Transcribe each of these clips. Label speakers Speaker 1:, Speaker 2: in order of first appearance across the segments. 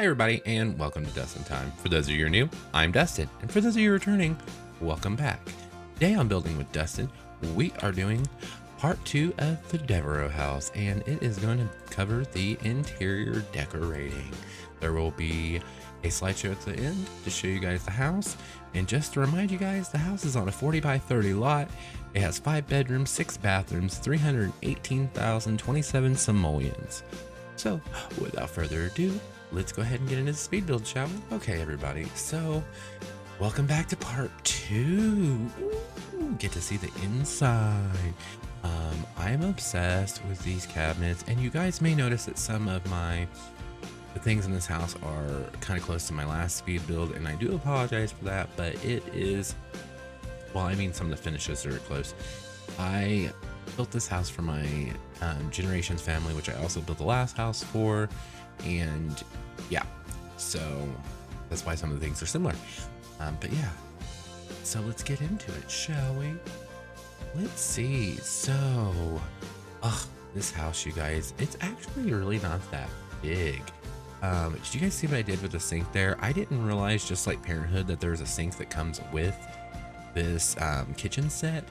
Speaker 1: Hi everybody and welcome to Dustin Time. For those of you who are new, I'm Dustin, and for those of you returning, welcome back. Today on Building with Dustin, we are doing part 2 of the Devereux house, and it is going to cover the interior decorating. There will be a slideshow at the end to show you guys the house, and just to remind you guys, the house is on a 40 by 30 lot. It has 5 bedrooms, 6 bathrooms, 318,027 simoleons. So without further ado, let's go ahead and get into the speed build, shall we? Okay, everybody, so welcome back to part 2. Ooh, get to see the inside. I'm obsessed with these cabinets, and you guys may notice that some of the things in this house are kind of close to my last speed build, and I do apologize for that, but it is, well, I mean, some of the finishes are close. I built this house for my generations family, which I also built the last house for, and yeah, so that's why some of the things are similar. But yeah, so let's get into it, shall we? Let's see. So this house, you guys, it's actually really not that big. Did you guys see what I did with the sink there? I didn't realize, just like Parenthood, that there's a sink that comes with this kitchen set,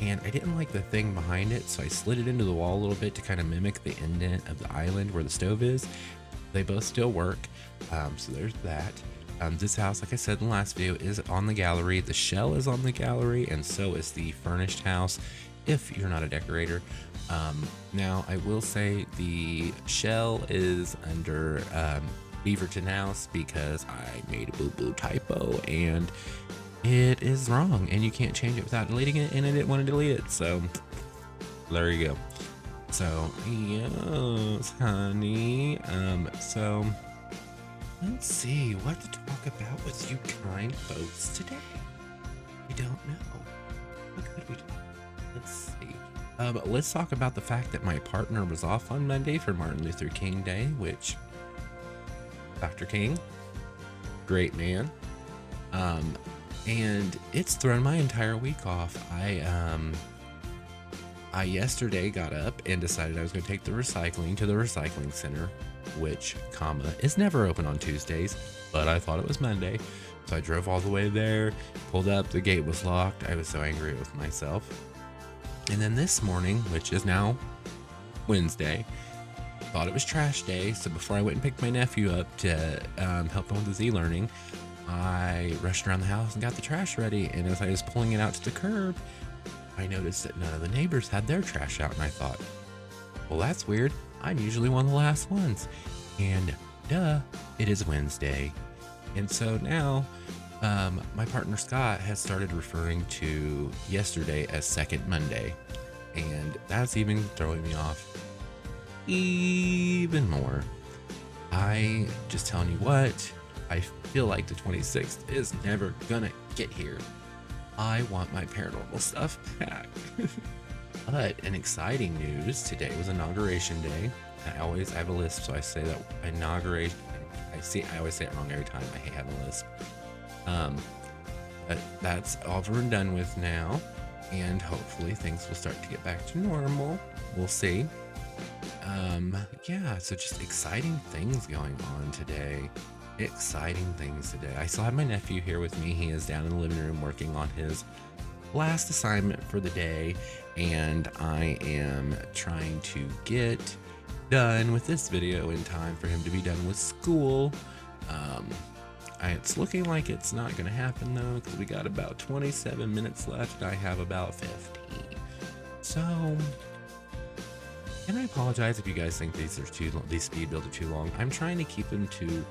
Speaker 1: and I didn't like the thing behind it, so I slid it into the wall a little bit to kind of mimic the indent of the island where the stove is. They both still work, so there's that. This house, like I said in the last video, is on the gallery. The shell is on the gallery, and so is the furnished house, if you're not a decorator. Now, I will say the shell is under Beaverton House because I made a boo-boo typo, and it is wrong, and you can't change it without deleting it, and I didn't want to delete it, so there you go. So yes, honey. So let's see what to talk about with you kind folks today. We don't know. What could we do? Let's see. Let's talk about the fact that my partner was off on Monday for Martin Luther King Day, which Dr. King, great man. And it's thrown my entire week off. I yesterday got up and decided I was going to take the recycling to the recycling center, which, is never open on Tuesdays, but I thought it was Monday. So I drove all the way there, pulled up, the gate was locked. I was so angry with myself. And then this morning, which is now Wednesday, thought it was trash day. So before I went and picked my nephew up to help him with his e-learning, I rushed around the house and got the trash ready. And as I was pulling it out to the curb, I noticed that none of the neighbors had their trash out, and I thought, well, that's weird. I'm usually one of the last ones. And duh, it is Wednesday. And so now my partner Scott has started referring to yesterday as Second Monday, and that's even throwing me off even more. I just telling you what, I feel like the 26th is never gonna get here. I want my paranormal stuff back. But in exciting news, today was inauguration day. I always have a lisp, so I say that inauguration. I always say it wrong every time. I hate having a lisp. But that's over and done with now, and hopefully things will start to get back to normal. We'll see. Yeah, so just exciting things going on today. Exciting things today. I still have my nephew here with me. He is down in the living room working on his last assignment for the day, and I am trying to get done with this video in time for him to be done with school. It's looking like it's not going to happen though, because we got about 27 minutes left and I have about 50. So, and I apologize if you guys think these speed builds are too long. I'm trying to keep them to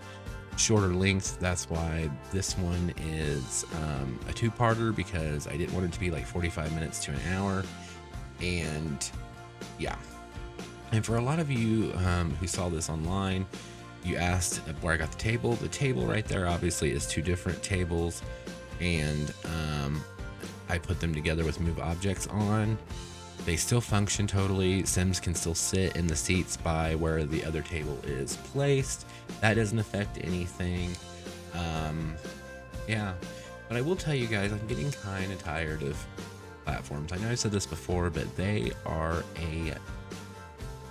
Speaker 1: shorter lengths. That's why this one is a two-parter, because I didn't want it to be like 45 minutes to an hour. And yeah, and for a lot of you who saw this online, you asked where I got the table. The table right there obviously is two different tables, and I put them together with move objects on. They still function totally. Sims can still sit in the seats by where the other table is placed. That doesn't affect anything. Yeah, but I will tell you guys, I'm getting kind of tired of platforms. I know I said this before, but they are a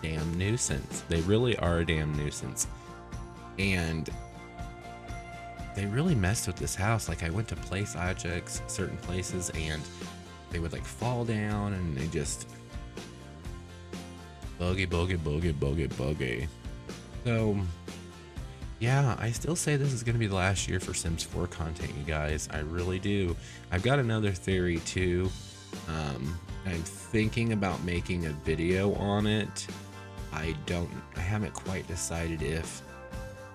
Speaker 1: damn nuisance. They really are a damn nuisance. And they really messed with this house. Like I went to place objects certain places and they would like fall down and they just buggy. So yeah, I still say this is going to be the last year for Sims 4 content, you guys. I really do. I've got another theory too. I'm thinking about making a video on it. I haven't quite decided if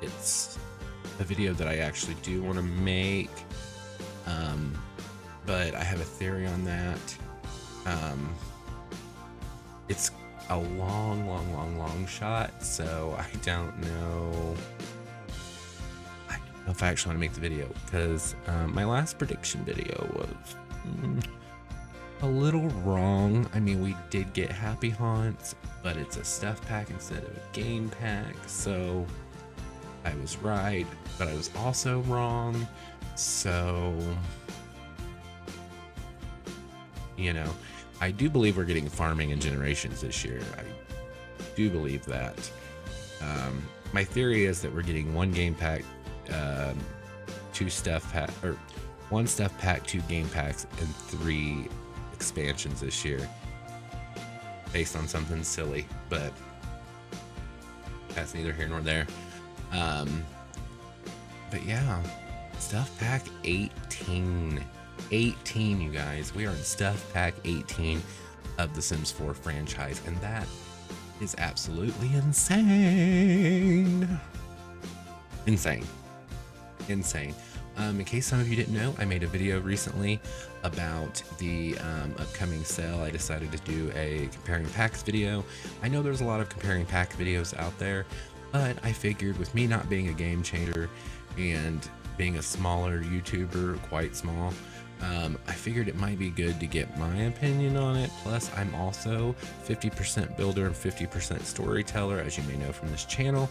Speaker 1: it's a video that I actually do want to make. But I have a theory on that. It's a long shot, so I don't know if I actually want to make the video, because my last prediction video was a little wrong. I mean, we did get Happy Haunts, but it's a stuff pack instead of a game pack, so I was right, but I was also wrong. So, you know, I do believe we're getting farming and generations this year. I do believe that. My theory is that we're getting one game pack, two stuff pack, or one stuff pack, two game packs, and 3 expansions this year, based on something silly, but that's neither here nor there. But yeah, stuff pack 18, you guys. We are in stuff pack 18 of the Sims 4 franchise, and that is absolutely insane. In case some of you didn't know, I made a video recently about the upcoming sale. I decided to do a comparing packs video. I know there's a lot of comparing pack videos out there, but I figured with me not being a game changer and being a smaller YouTuber, quite small, I figured it might be good to get my opinion on it. Plus, I'm also 50% builder and 50% storyteller, as you may know from this channel.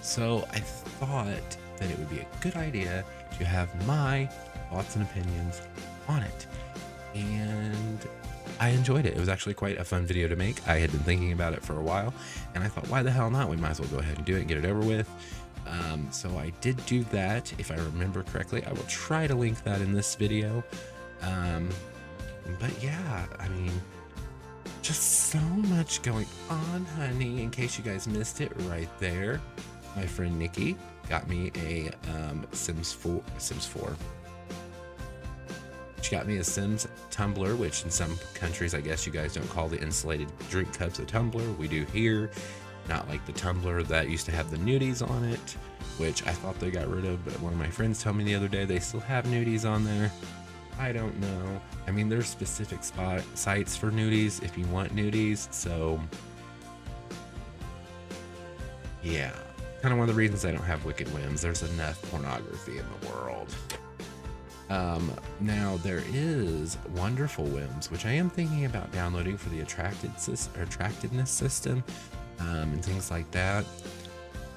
Speaker 1: So I thought that it would be a good idea to have my thoughts and opinions on it. And I enjoyed it. It was actually quite a fun video to make. I had been thinking about it for a while, and I thought, why the hell not? We might as well go ahead and do it and get it over with. So I did do that, if I remember correctly. I will try to link that in this video. But yeah, I mean, just so much going on, honey. In case you guys missed it right there, my friend Nikki got me a Sims 4. She got me a Sims tumbler, which in some countries, I guess you guys don't call the insulated drink cups a tumbler. We do here. Not like the tumbler that used to have the nudies on it, which I thought they got rid of, but one of my friends told me the other day they still have nudies on there. I don't know. I mean, there's specific sites for nudies if you want nudies, so yeah. Kind of one of the reasons I don't have Wicked Whims. There's enough pornography in the world. Now there is Wonderful Whims, which I am thinking about downloading for the attractiveness system, and things like that.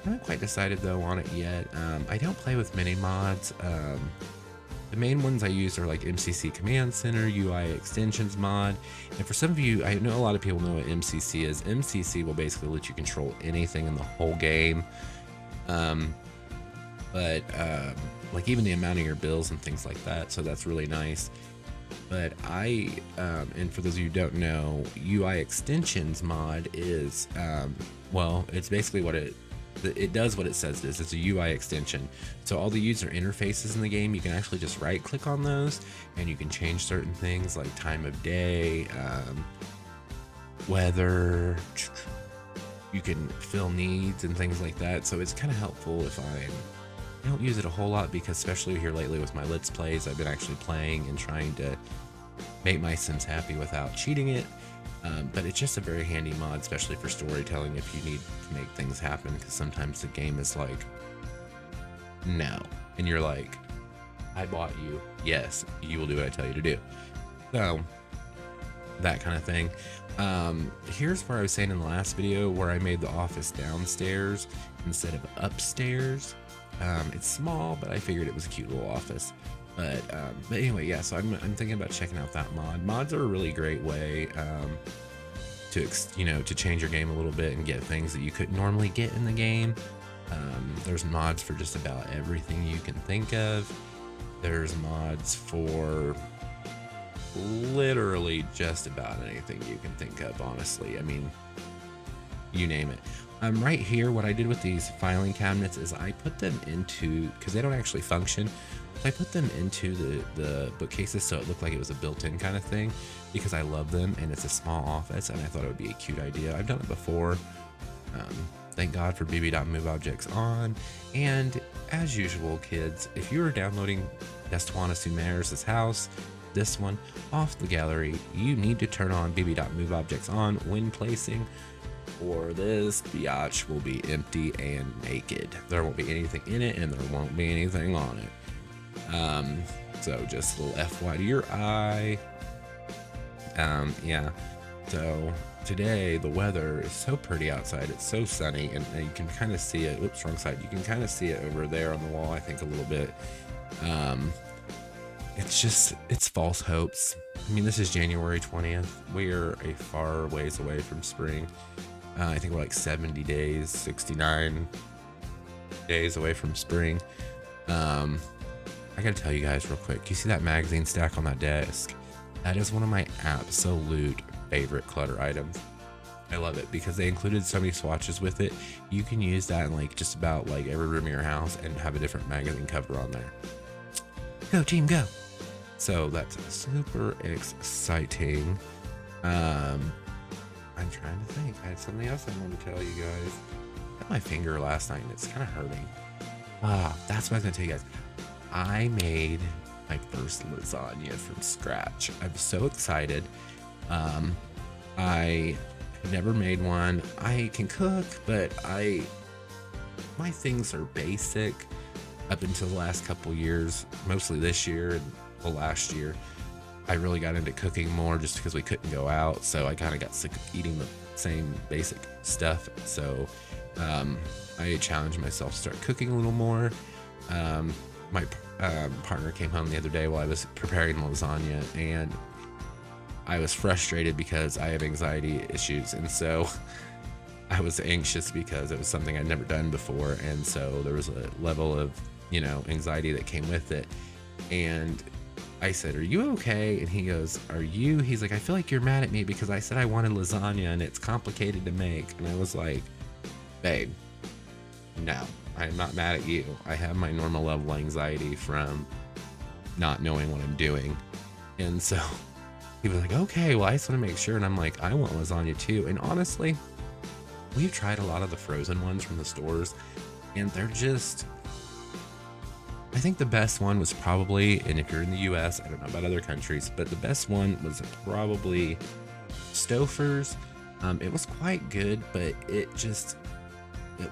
Speaker 1: I haven't quite decided though on it yet. I don't play with many mods. The main ones I use are like MCC Command Center, UI Extensions mod. And for some of you, I know a lot of people know what MCC is. MCC will basically let you control anything in the whole game. Like even the amount of your bills and things like that. So that's really nice. But and for those of you who don't know, UI Extensions mod is, well, it's basically what it does what it says it is. It's a UI extension. So all the user interfaces in the game, you can actually just right click on those and you can change certain things like time of day, weather, you can fill needs and things like that. So it's kind of helpful if I don't use it a whole lot, because especially here lately with my Let's Plays, I've been actually playing and trying to make my Sims happy without cheating it. But it's just a very handy mod, especially for storytelling if you need to make things happen, because sometimes the game is like, no. And you're like, I bought you. Yes, you will do what I tell you to do. So, that kind of thing. Here's where I was saying in the last video where I made the office downstairs instead of upstairs. It's small, but I figured it was a cute little office. But anyway, yeah, so I'm thinking about checking out that mod. Mods are a really great way to change your game a little bit and get things that you couldn't normally get in the game. There's mods for just about everything you can think of. There's mods for literally just about anything you can think of, honestly. I mean, you name it. Right here, what I did with these filing cabinets is I put them into, because they don't actually function, I put them into the bookcases so it looked like it was a built-in kind of thing, because I love them and it's a small office and I thought it would be a cute idea. I've done it before. Thank God for BB.MoveObjects on. And as usual, kids, if you are downloading Devereux' house, this one, off the gallery, you need to turn on BB.MoveObjects on when placing, or this biatch will be empty and naked. There won't be anything in it and there won't be anything on it. So just a little FY to your eye. Yeah. So today the weather is so pretty outside. It's so sunny, and you can kind of see it. Oops, wrong side. You can kind of see it over there on the wall, I think, a little bit. It's false hopes. I mean, this is January 20th. We're a far ways away from spring. I think we're like 70 days, 69 days away from spring. I gotta tell you guys real quick. You see that magazine stack on that desk? That is one of my absolute favorite clutter items. I love it because they included so many swatches with it. You can use that in like just about like every room in your house and have a different magazine cover on there. Go team, go! So that's super exciting. I'm trying to think. I had something else I wanted to tell you guys. I cut my finger last night and it's kind of hurting. That's what I was gonna tell you guys. I made my first lasagna from scratch. I'm so excited. I have never made one. I can cook, but my things are basic up until the last couple years, mostly this year and the last year. I really got into cooking more just because we couldn't go out, so I kind of got sick of eating the same basic stuff. So I challenged myself to start cooking a little more. My partner came home the other day while I was preparing lasagna, and I was frustrated because I have anxiety issues, and so I was anxious because it was something I'd never done before, and so there was a level of, anxiety that came with it. And I said, "Are you okay?" And he goes, "Are you?" He's like, "I feel like you're mad at me because I said I wanted lasagna and it's complicated to make." And I was like, "Babe, no, I'm not mad at you. I have my normal level of anxiety from not knowing what I'm doing." And so he was like, "Okay, well, I just want to make sure." And I'm like, "I want lasagna too." And honestly, we've tried a lot of the frozen ones from the stores, and they're just, I think the best one was probably, and if you're in the US, I don't know about other countries, but the best one was probably Stouffer's. It was quite good, but it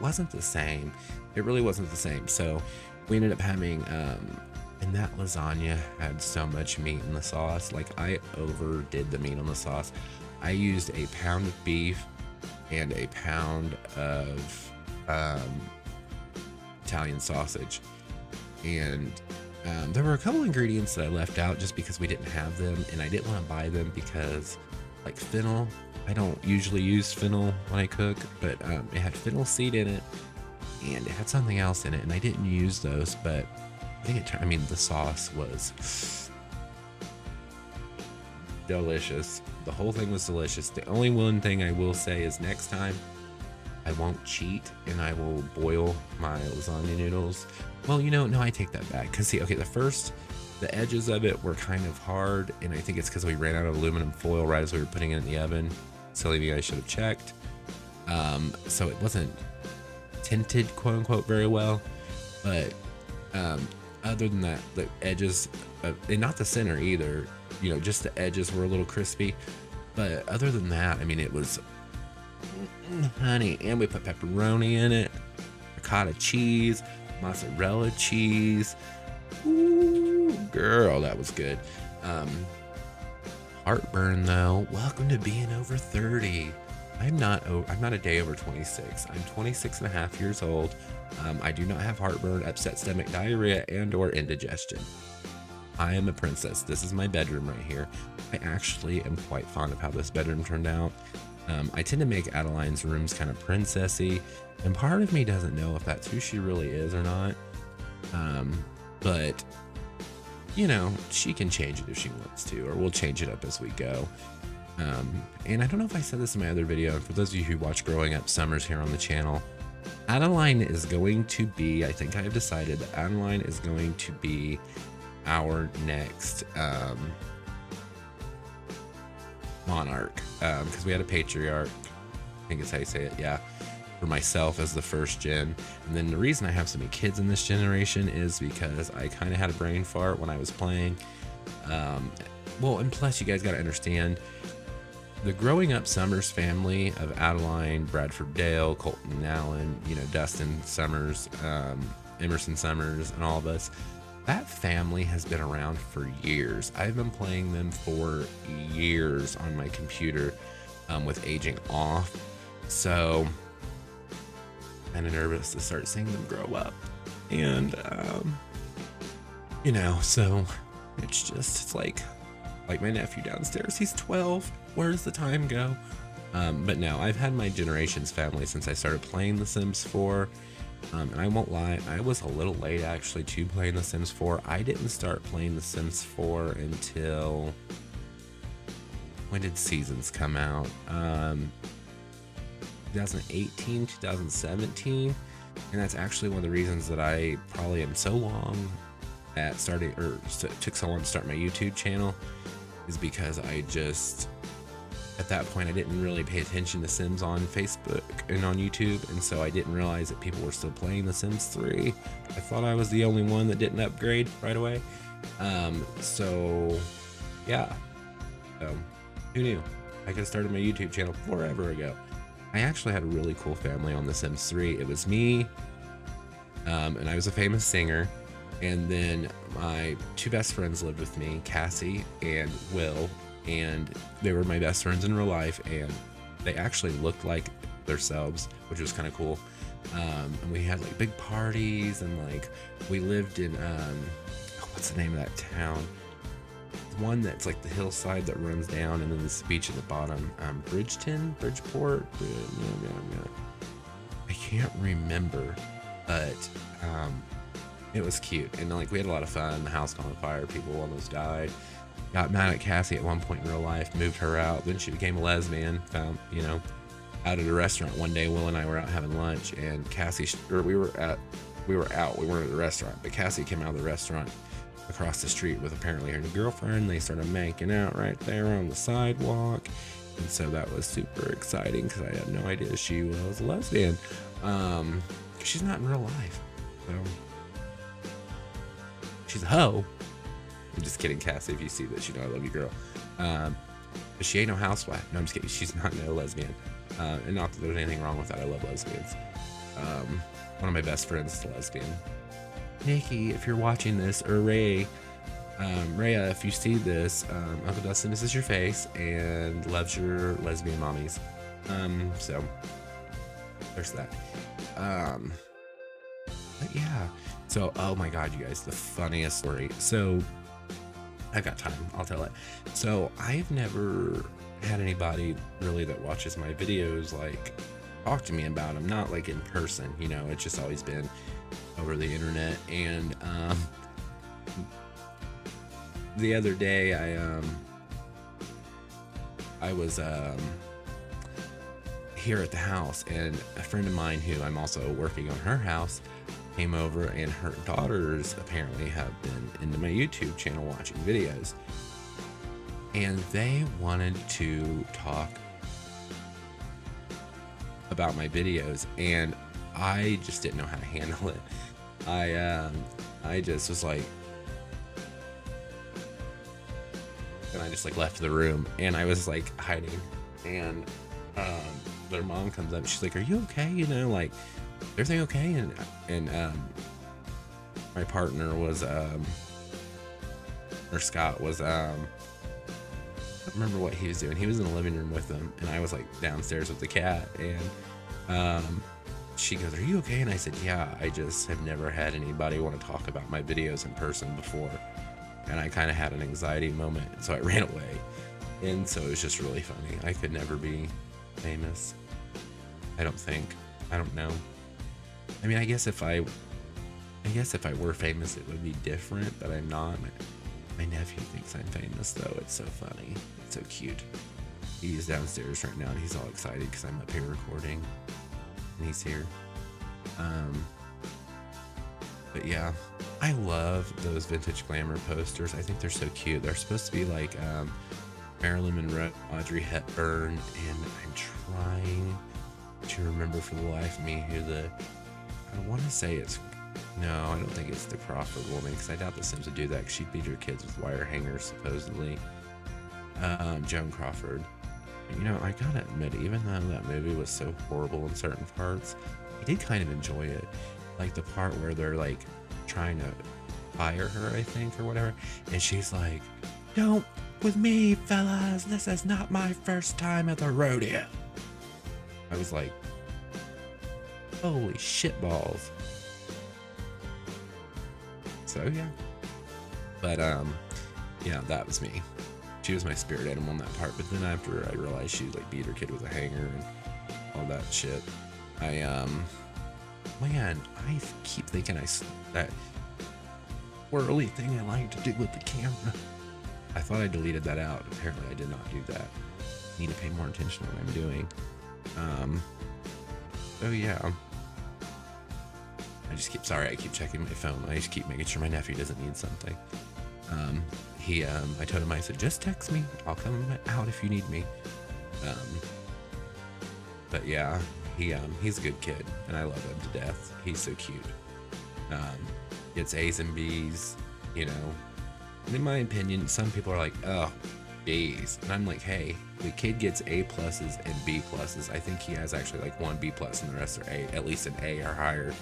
Speaker 1: wasn't the same. It really wasn't the same. So we ended up having, and that lasagna had so much meat in the sauce. Like, I overdid the meat on the sauce. I used a pound of beef and a pound of Italian sausage. And there were a couple ingredients that I left out just because we didn't have them, and I didn't want to buy them because, like fennel, I don't usually use fennel when I cook, but it had fennel seed in it, and it had something else in it, and I didn't use those, but I think the sauce was delicious. The whole thing was delicious. The only one thing I will say is next time I won't cheat and I will boil my lasagna noodles. Well, no, I take that back. Because see, okay, the edges of it were kind of hard, and I think it's because we ran out of aluminum foil right as we were putting it in the oven. Silly me, I should have checked. So it wasn't tinted, quote unquote, very well. But other than that, the edges, and not the center either, just the edges were a little crispy. But other than that, it was honey, and we put pepperoni in it, ricotta cheese, mozzarella cheese. Ooh, girl, that was good. Heartburn though. Welcome to being over 30. I'm not a day over 26. I'm 26 and a half years old. I do not have heartburn, upset stomach, diarrhea, and or indigestion. I am a princess. This is my bedroom right here. I actually am quite fond of how this bedroom turned out. I tend to make Adeline's rooms kind of princessy, and part of me doesn't know if that's who she really is or not. But you know, she can change it if she wants to, or we'll change it up as we go. And I don't know if I said this in my other video. For those of you who watch Growing Up Summers here on the channel, Adeline is going to be, I think I have decided that Adeline is going to be our next monarch, because we had a patriarch, I think it's how you say it, yeah, for myself as the first gen. And then the reason I have so many kids in this generation is because I kind of had a brain fart when I was playing. Well, and plus you guys got to understand, the Growing Up Summers family of Adeline, Bradford Dale, Colton Allen, you know, Dustin Summers, Emerson Summers, and all of us, that family has been around for years. I've been playing them for years on my computer, with aging off. So I'm kind of nervous to start seeing them grow up. And, you know, so it's like my nephew downstairs, he's 12. Where does the time go? But no, I've had my generations family since I started playing The Sims 4. And I won't lie, I was a little late actually to playing The Sims 4. I didn't start playing The Sims 4 until, when did Seasons come out? 2018, 2017. And that's actually one of the reasons that I probably am so long at starting, or took so long to start my YouTube channel, is because I just, at that point, I didn't really pay attention to Sims on Facebook and on YouTube, and so I didn't realize that people were still playing The Sims 3. I thought I was the only one that didn't upgrade right away. So, yeah. So, who knew? I could have started my YouTube channel forever ago. I actually had a really cool family on The Sims 3. It was me, and I was a famous singer, and then my two best friends lived with me, Cassie and Will, and they were my best friends in real life, and they actually looked like themselves, which was kind of cool. And we had like big parties, and like we lived in what's the name of that town? The one that's like the hillside that runs down, and then this beach at the bottom. Bridgeport. I can't remember, but it was cute, and like we had a lot of fun. The house caught on fire, people almost died. Got mad at Cassie at one point in real life, moved her out. Then she became a lesbian. Found, you know, out at a restaurant one day, Will and I were out having lunch, and Cassie, or we were out. We weren't at a restaurant, but Cassie came out of the restaurant across the street with apparently her new girlfriend. They started making out right there on the sidewalk, and so that was super exciting because I had no idea she was a lesbian. She's not in real life, so she's a hoe. I'm just kidding, Cassie. If you see this, you know I love you, girl. But she ain't no housewife. No, I'm just kidding. She's not no lesbian. And not that there's anything wrong with that. I love lesbians. One of my best friends is a lesbian. Nikki, if you're watching this, or Ray, Rhea, if you see this, Uncle Dustin, this is your face, and loves your lesbian mommies. So there's that. But yeah. So, oh my God, you guys, the funniest story. So, I've got time, I'll tell it. So, I've never had anybody really that watches my videos like talk to me about them, not like in person, you know, it's just always been over the internet. And the other day I was here at the house, and a friend of mine who I'm also working on her house came over, and her daughters apparently have been into my YouTube channel watching videos, and they wanted to talk about my videos, and I just didn't know how to handle it. I just was like, and I just like left the room, and I was like hiding, and their mom comes up, she's like, "Are you okay? You know, like, everything okay?" And my partner was or Scott was I don't remember what he was doing. He was in the living room with them, and I was like downstairs with the cat, and she goes, "Are you okay?" And I said, "Yeah, I just have never had anybody want to talk about my videos in person before, and I kind of had an anxiety moment, so I ran away." And so it was just really funny. I could never be famous. I don't think. I don't know. I mean, I guess if I were famous, it would be different, but I'm not. My nephew thinks I'm famous, though. It's so funny. It's so cute. He's downstairs right now, and he's all excited because I'm up here recording, and he's here. But yeah, I love those vintage glamour posters. I think they're so cute. They're supposed to be like Marilyn Monroe, Audrey Hepburn, and I'm trying to remember for the life of me who I want to say it's, no, I don't think it's the Crawford woman, because I doubt the Sims would do that, because she'd beat her kids with wire hangers, supposedly. Joan Crawford. You know, I gotta admit, even though that movie was so horrible in certain parts, I did kind of enjoy it. Like the part where they're like trying to fire her, I think, or whatever, and she's like, "Don't with me, fellas, this is not my first time at the rodeo." I was like, holy shit balls. So yeah. But yeah, that was me. She was my spirit animal in that part, but then after I realized she like beat her kid with a hanger and all that shit, man, I keep thinking that whirly thing I like to do with the camera. I thought I deleted that out. Apparently I did not do that. I need to pay more attention to what I'm doing. Oh yeah. I keep checking my phone. I just keep making sure my nephew doesn't need something. I told him, I said, just text me. I'll come out if you need me. But yeah, he's a good kid, and I love him to death. He's so cute. Gets A's and B's, you know. And in my opinion, some people are like, oh, B's. And I'm like, hey, the kid gets A pluses and B pluses. I think he has actually like one B plus and the rest are A, at least an A or higher.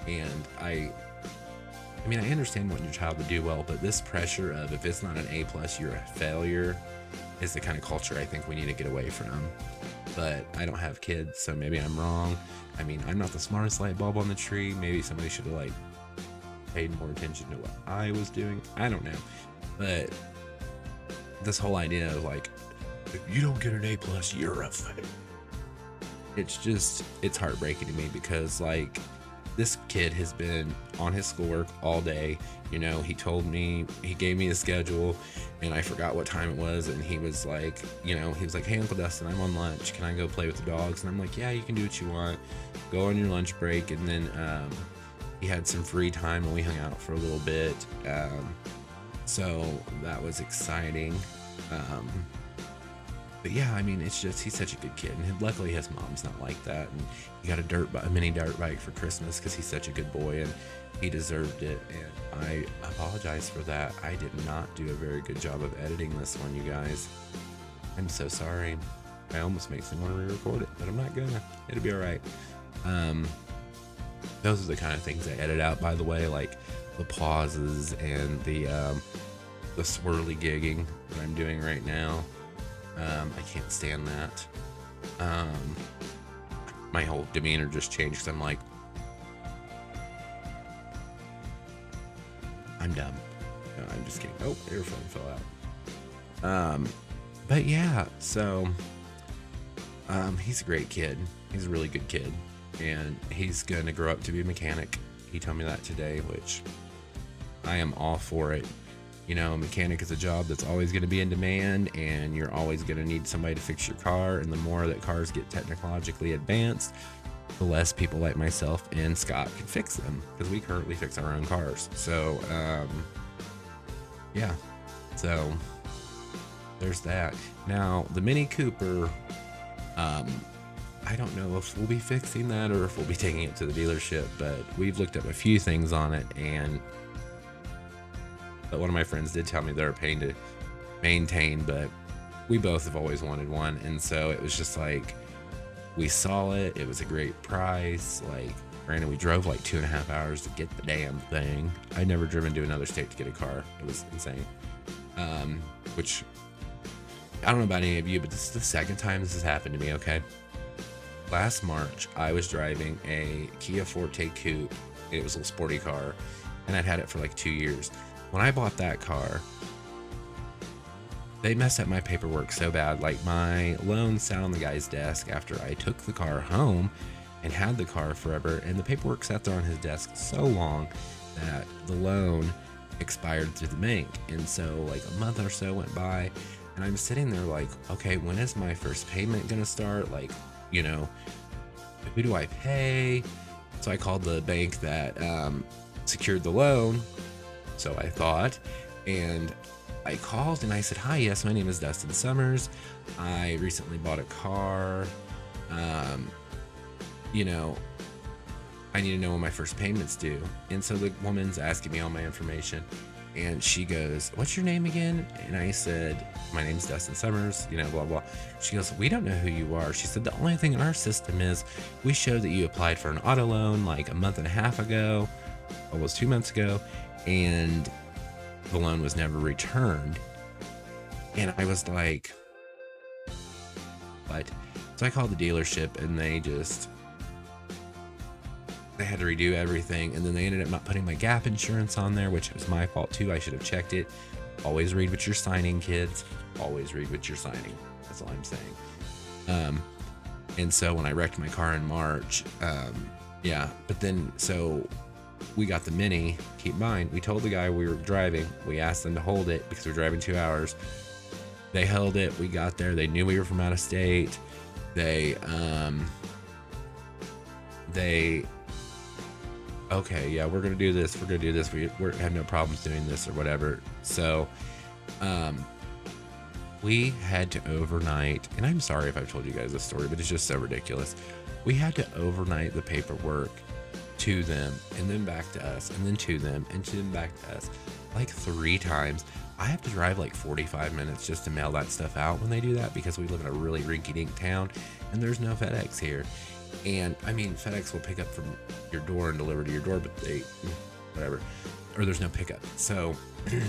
Speaker 1: And I mean, I understand wanting your child to do well, but this pressure of if it's not an A plus, you're a failure is the kind of culture I think we need to get away from. But I don't have kids, so maybe I'm wrong. I mean, I'm not the smartest light bulb on the tree. Maybe somebody should have like paid more attention to what I was doing. I don't know. But this whole idea of like, if you don't get an A plus, you're a failure. It's heartbreaking to me because like, this kid has been on his schoolwork all day. You know, he gave me a schedule and I forgot what time it was. And he was like, hey, Uncle Dustin, I'm on lunch. Can I go play with the dogs? And I'm like, yeah, you can do what you want. Go on your lunch break. And then he had some free time and we hung out for a little bit. So that was exciting. But yeah, I mean, it's just, he's such a good kid. And luckily his mom's not like that. And he got a mini dirt bike for Christmas because he's such a good boy and he deserved it. And I apologize for that. I did not do a very good job of editing this one, you guys. I'm so sorry. I almost makes me want to re-record it, but I'm not gonna. It'll be all right. Those are the kind of things I edit out, by the way, like the pauses and the swirly gigging that I'm doing right now. I can't stand that. My whole demeanor just changed because I'm like, I'm dumb. No, I'm just kidding. Oh, earphone fell out. But yeah, so he's a great kid. He's a really good kid, and he's gonna grow up to be a mechanic. He told me that today, which I am all for it. You know, a mechanic is a job that's always going to be in demand, and you're always going to need somebody to fix your car. And the more that cars get technologically advanced, the less people like myself and Scott can fix them, because we currently fix our own cars. So, yeah. So, there's that. Now, the Mini Cooper, I don't know if we'll be fixing that or if we'll be taking it to the dealership, but we've looked up a few things on it, and but one of my friends did tell me they're a pain to maintain, but we both have always wanted one. And so it was just like, we saw it. It was a great price. Like, granted, we drove like 2.5 hours to get the damn thing. I'd never driven to another state to get a car. It was insane. Which, I don't know about any of you, but this is the second time this has happened to me, okay? Last March, I was driving a Kia Forte Coupe. It was a little sporty car, and I'd had it for like 2 years. When I bought that car, they messed up my paperwork so bad. Like, my loan sat on the guy's desk after I took the car home and had the car forever, and the paperwork sat there on his desk so long that the loan expired through the bank. And so like a month or so went by, and I'm sitting there like, okay, when is my first payment gonna start? Like, you know, who do I pay? So I called the bank that secured the loan, so I thought, and I called and I said, hi, yes, my name is Dustin Summers. I recently bought a car. You know, I need to know when my first payment's due. And so the woman's asking me all my information, and she goes, what's your name again? And I said, my name's Dustin Summers, you know, blah, blah. She goes, we don't know who you are. She said, the only thing in our system is we show that you applied for an auto loan like a month and a half ago, almost 2 months ago, and the loan was never returned. And I was like, what? So I called the dealership, and they had to redo everything, and then they ended up not putting my gap insurance on there, which was my fault too. I should have checked it. Always read what you're signing, kids. Always read what you're signing. That's all I'm saying. And so when I wrecked my car in March, yeah, but then so we got the Mini. Keep in mind, we told the guy we were driving, we asked them to hold it because we're driving 2 hours. They held it. We got there. They knew we were from out of state. Okay, yeah, we're gonna do this. We're gonna do this. We have no problems doing this or whatever. So, we had to overnight, and I'm sorry if I've told you guys this story, but it's just so ridiculous. We had to overnight the paperwork to them, and then back to us, and then to them, and then back to us, like 3 times. I have to drive like 45 minutes just to mail that stuff out when they do that, because we live in a really rinky-dink town, and there's no FedEx here. And I mean, FedEx will pick up from your door and deliver to your door, but whatever, or there's no pickup. So, and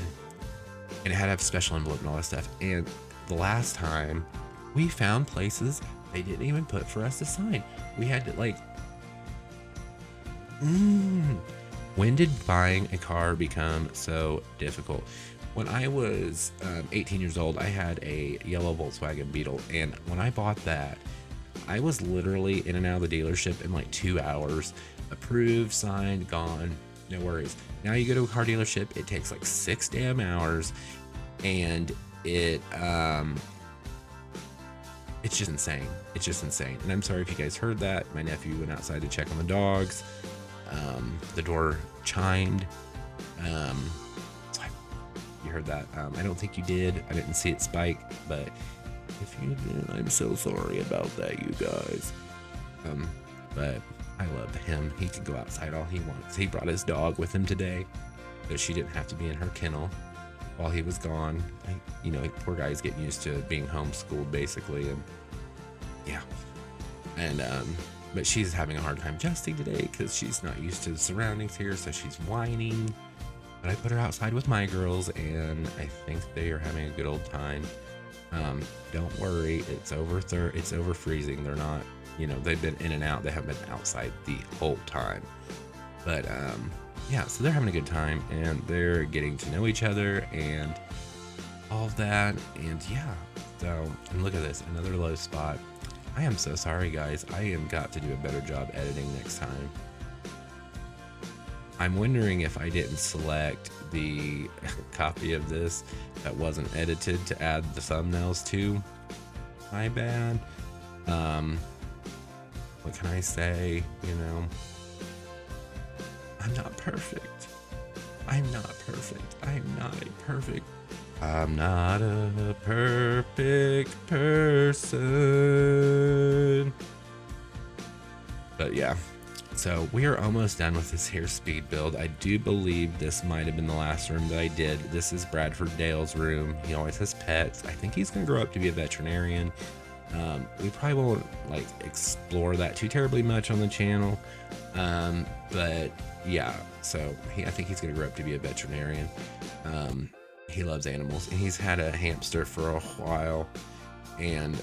Speaker 1: it had to have special envelope and all that stuff. And the last time we found places they didn't even put for us to sign. We had to like, when did buying a car become so difficult? When I was 18 years old, I had a yellow Volkswagen Beetle, and when I bought that, I was literally in and out of the dealership in like 2 hours. Approved, signed, gone, no worries. Now you go to a car dealership, it takes like 6 damn hours, and it's just insane. It's just insane. And I'm sorry if you guys heard that. My nephew went outside to check on the dogs. The door chimed. So you heard that. I don't think you did. I didn't see it spike, but if you did, I'm so sorry about that, you guys. But I love him. He can go outside all he wants. He brought his dog with him today, so she didn't have to be in her kennel while he was gone. You know, poor guy's getting used to being homeschooled, basically, and yeah. And but she's having a hard time adjusting today because she's not used to the surroundings here, so she's whining. But I put her outside with my girls, and I think they are having a good old time. Don't worry, it's over freezing. They're not, you know, they've been in and out. They haven't been outside the whole time. But yeah, so they're having a good time, and they're getting to know each other and all of that. And yeah, so, and look at this, another low spot. I am so sorry, guys. I am got to do a better job editing next time. I'm wondering if I didn't select the copy of this that wasn't edited to add the thumbnails to. My bad. What can I say? You know, I'm not perfect. I'm not perfect. I'm not a perfect. I'm not a perfect person. But yeah. So we are almost done with this here speed build. I do believe this might have been the last room that I did. This is Bradford Dale's room. He always has pets. I think he's gonna grow up to be a veterinarian. We probably won't like explore that too terribly much on the channel. But yeah, so I think he's gonna grow up to be a veterinarian. He loves animals, and he's had a hamster for a while. And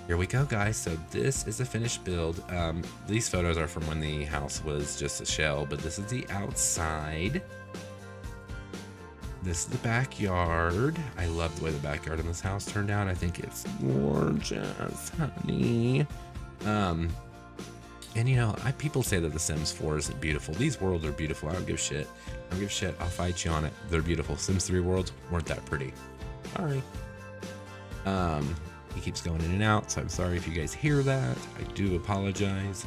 Speaker 1: here we go, guys. So this is a finished build. These photos are from when the house was just a shell, but this is the outside. this is the backyard. I love the way the backyard in this house turned out. I think it's gorgeous, honey. And you know, people say that The Sims 4 isn't beautiful. These worlds are beautiful. I don't give a shit. I don't give a shit. I'll fight you on it. They're beautiful. Sims 3 worlds weren't that pretty. Sorry. He keeps going in and out, so I'm sorry if you guys hear that. I do apologize.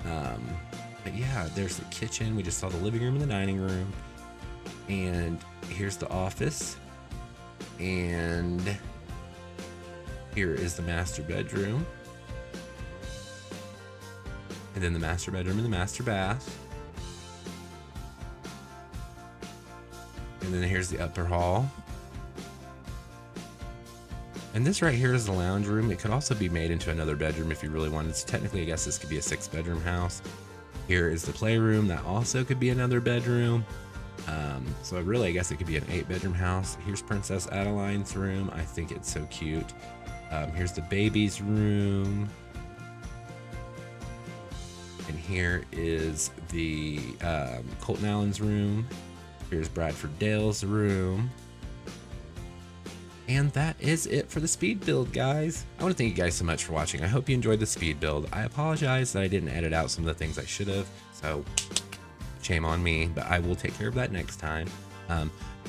Speaker 1: But yeah, there's the kitchen. We just saw the living room and the dining room. And here's the office. And here is the master bedroom. And then the master bedroom and the master bath. And then here's the upper hall. And this right here is the lounge room. It could also be made into another bedroom if you really wanted. So technically, I guess this could be a 6-bedroom house. Here is the playroom. That also could be another bedroom. So really, I guess it could be an 8-bedroom house. Here's Princess Adeline's room. I think it's so cute. Here's the baby's room. And here is the Colton Allen's room. Here's Bradford Dale's room. And that is it for the speed build, guys. I want to thank you guys so much for watching. I hope you enjoyed the speed build. I apologize that I didn't edit out some of the things I should have, so shame on me, but I will take care of that next time.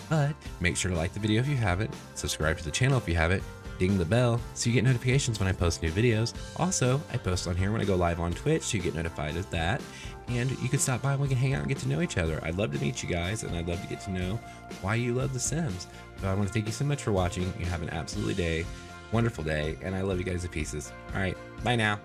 Speaker 1: But make sure to like the video if you haven't, subscribe to the channel if you haven't, ding the bell so you get notifications when I post new videos. Also, I post on here when I go live on Twitch, so you get notified of that. And you can stop by and we can hang out and get to know each other. I'd love to meet you guys, and I'd love to get to know why you love The Sims. So I want to thank you so much for watching. You have an absolutely wonderful day, and I love you guys to pieces. All right, bye now.